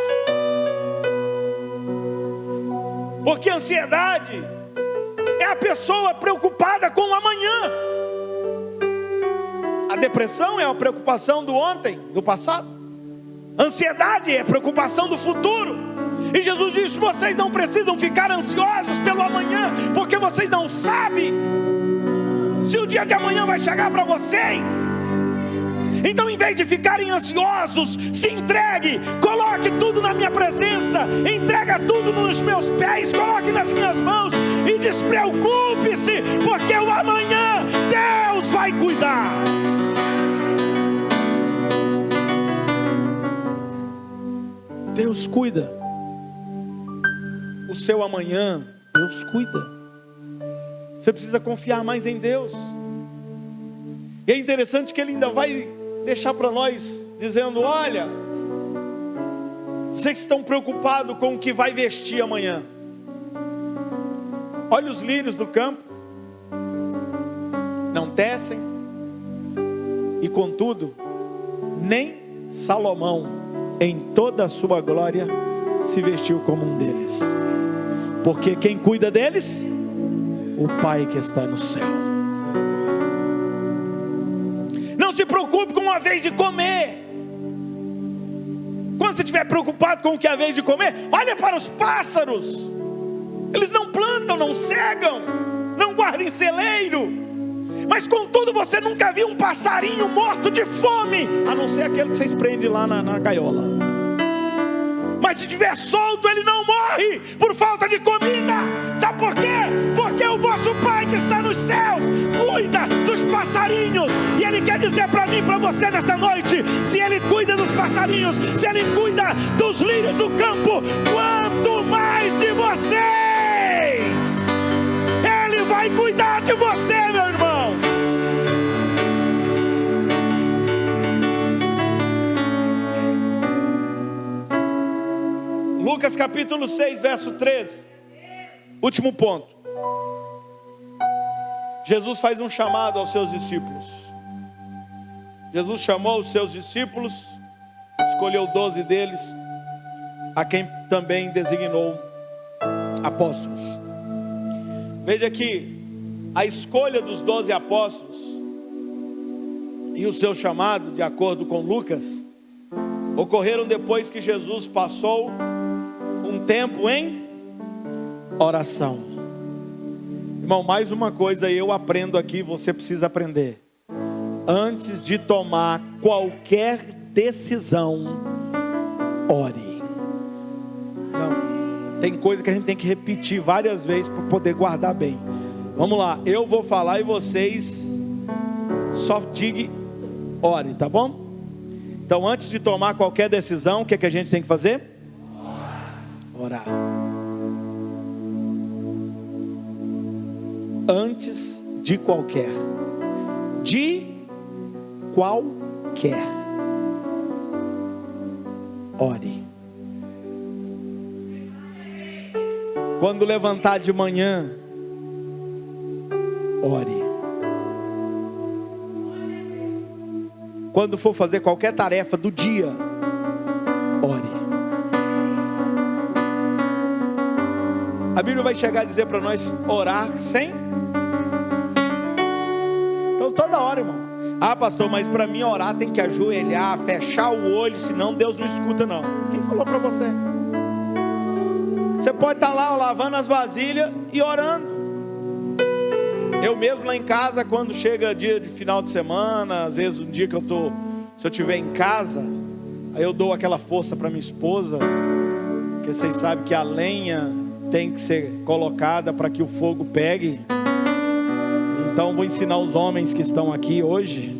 Porque a ansiedade é a pessoa preocupada com o amanhã. A depressão é a preocupação do ontem, do passado. Ansiedade é preocupação do futuro. E Jesus diz: vocês não precisam ficar ansiosos pelo amanhã, porque vocês não sabem se o dia de amanhã vai chegar para vocês. Então, em vez de ficarem ansiosos, se entregue, coloque tudo na minha presença, entrega tudo nos meus pés, coloque nas minhas mãos e despreocupe-se, porque o amanhã Deus vai cuidar. Deus cuida. O seu amanhã, Deus cuida. Você precisa confiar mais em Deus. E é interessante que Ele ainda vai deixar para nós, dizendo: olha, vocês estão preocupados com o que vai vestir amanhã. Olha os lírios do campo, não tecem, e contudo, nem Salomão, em toda a sua glória, se vestiu como um deles. Porque quem cuida deles? O Pai que está no céu. Não se preocupe com a vez de comer. Quando você estiver preocupado com o que é a vez de comer, olha para os pássaros. Eles não plantam, não cegam, não guardam em celeiro. Mas contudo você nunca viu um passarinho morto de fome, a não ser aquele que vocês prendem lá na gaiola. Mas se estiver solto, ele não morre por falta de comida. Sabe por quê? Porque o vosso Pai que está nos céus cuida dos passarinhos. E Ele quer dizer para mim e para você nessa noite: se Ele cuida dos passarinhos, se Ele cuida dos lírios do campo, quanto mais de vocês, Ele vai cuidar de você, meu irmão. Lucas capítulo 6, verso 13. Último ponto. Jesus faz um chamado aos seus discípulos. Jesus chamou os seus discípulos, escolheu 12 deles, a quem também designou apóstolos. Veja que a escolha dos 12 apóstolos e o seu chamado, de acordo com Lucas, ocorreram depois que Jesus passou um tempo em oração. Irmão, mais uma coisa eu aprendo aqui, você precisa aprender. Antes de tomar qualquer decisão, ore. Não, tem coisa que a gente tem que repetir várias vezes para poder guardar bem. Vamos lá, eu vou falar e vocês só digam ore, tá bom? Então, antes de tomar qualquer decisão, o que é que a gente tem que fazer? Orar. Antes de qualquer. Ore. Quando levantar de manhã, ore. Quando for fazer qualquer tarefa do dia, ore. A Bíblia vai chegar a dizer para nós orar sem. Então toda hora, irmão. Ah, pastor, mas para mim orar tem que ajoelhar, fechar o olho, senão Deus não escuta não. Quem falou para você? Você pode estar lá lavando as vasilhas e orando. Eu mesmo lá em casa, quando chega dia de final de semana, às vezes um dia que se eu estiver em casa, aí eu dou aquela força para minha esposa, porque vocês sabem que a lenha tem que ser colocada para que o fogo pegue. Então vou ensinar os homens que estão aqui hoje,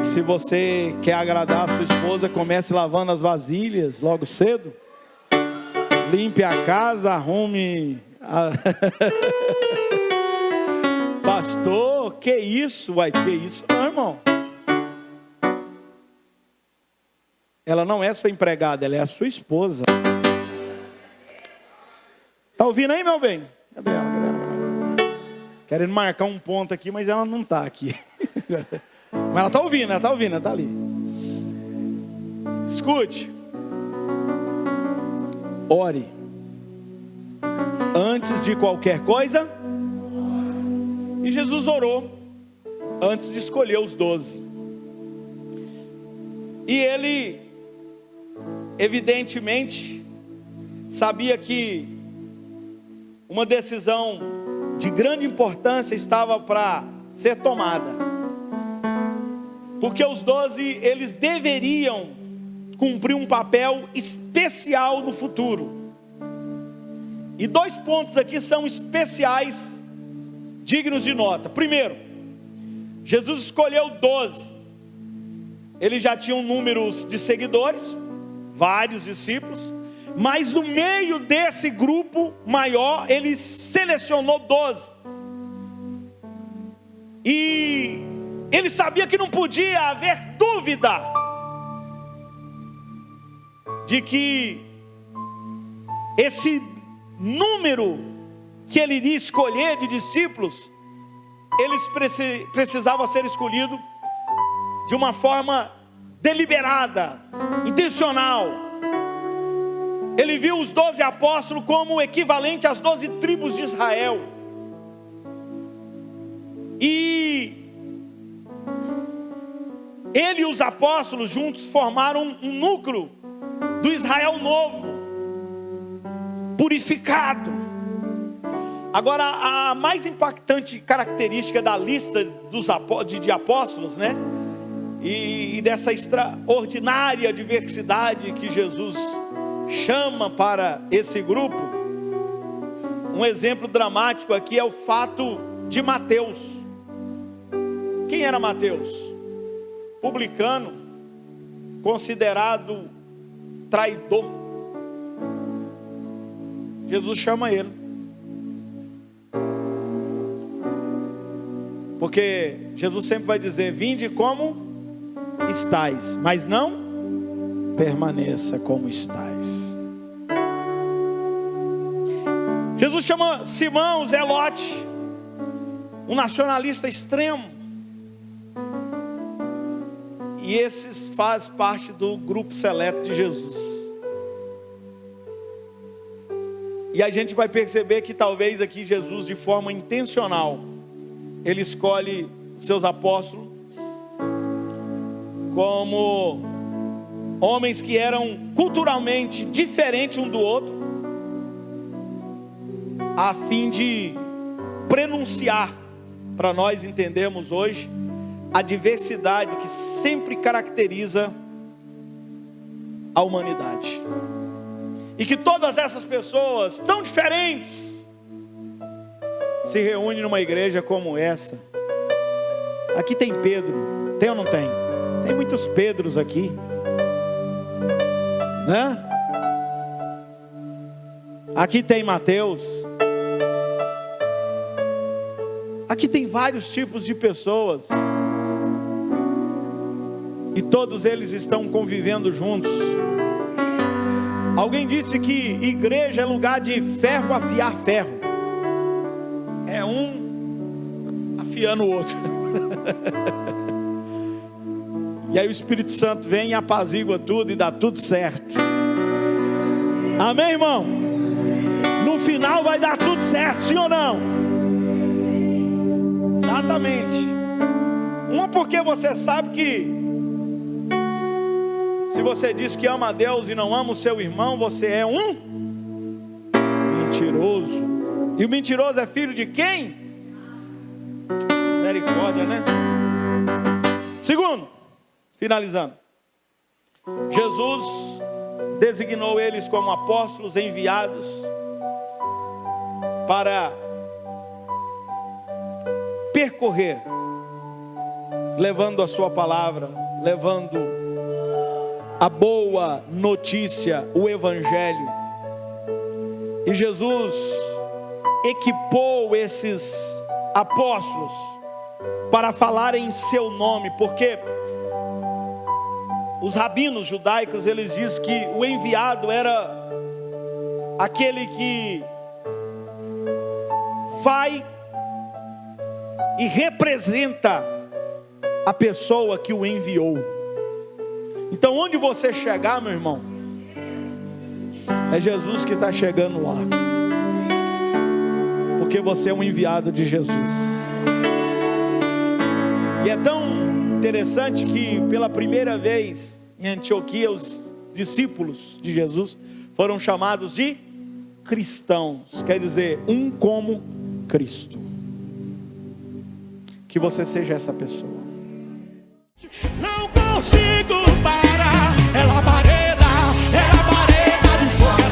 que se você quer agradar a sua esposa, comece lavando as vasilhas logo cedo. Limpe a casa, arrume Pastor, que isso? Que isso? Não, irmão. Ela não é sua empregada, ela é a sua esposa. Tá ouvindo aí, meu bem? Cadê ela? Querendo marcar um ponto aqui, mas ela não tá aqui. Mas ela tá ouvindo, ela tá ali. Escute. Ore. Antes de qualquer coisa. E Jesus orou antes de escolher os 12. E ele evidentemente, sabia que uma decisão de grande importância estava para ser tomada. Porque os 12, eles deveriam cumprir um papel especial no futuro. E 2 pontos aqui são especiais, dignos de nota. Primeiro, Jesus escolheu 12. Ele já tinha um número de seguidores, vários discípulos, mas no meio desse grupo maior, ele selecionou 12. E ele sabia que não podia haver dúvida de que esse número que ele iria escolher de discípulos, eles precisavam ser escolhidos de uma forma deliberada, intencional. Ele viu os 12 apóstolos como o equivalente às 12 tribos de Israel. E ele e os apóstolos juntos formaram um núcleo do Israel novo, purificado. Agora, a mais impactante característica da lista de apóstolos, né? E dessa extraordinária diversidade que Jesus chama para esse grupo, um exemplo dramático aqui é o fato de Mateus. Quem era Mateus? Publicano, considerado traidor. Jesus chama ele, porque Jesus sempre vai dizer: vinde como estais, mas não permaneça como estais. Jesus chama Simão, o Zelote, um nacionalista extremo. E esses fazem parte do grupo seleto de Jesus. E a gente vai perceber que talvez aqui Jesus, de forma intencional, ele escolhe seus apóstolos como homens que eram culturalmente diferentes um do outro, a fim de prenunciar para nós entendermos hoje a diversidade que sempre caracteriza a humanidade. E que todas essas pessoas tão diferentes se reúnem numa igreja como essa. Aqui tem Pedro, tem ou não tem? Tem muitos Pedros aqui, né? Aqui tem Mateus. Aqui tem vários tipos de pessoas. E todos eles estão convivendo juntos. Alguém disse que igreja é lugar de ferro afiar ferro. É um afiando o outro. E aí o Espírito Santo vem e apazigua tudo e dá tudo certo. Amém, irmão? No final vai dar tudo certo, sim ou não? Exatamente. Porque você sabe que se você diz que ama a Deus e não ama o seu irmão, você é um mentiroso. E o mentiroso é filho de quem? Misericórdia, né? Segundo, finalizando, Jesus designou eles como apóstolos enviados para percorrer, levando a sua palavra, levando a boa notícia, o evangelho. E Jesus equipou esses apóstolos para falarem em seu nome, porque os rabinos judaicos, eles dizem que o enviado era aquele que vai e representa a pessoa que o enviou. Então onde você chegar, meu irmão, é Jesus que está chegando lá, porque você é um enviado de Jesus. E é tão interessante que pela primeira vez em Antioquia os discípulos de Jesus foram chamados de cristãos, quer dizer, um como Cristo. Que você seja essa pessoa. Não consigo parar, é labareda de fogo, é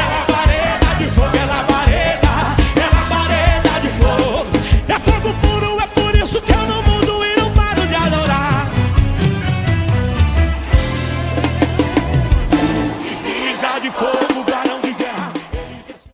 labareda de fogo, é labareda de fogo. É fogo puro, é por isso que eu não mudo e não paro de adorar. Brisa de fogo.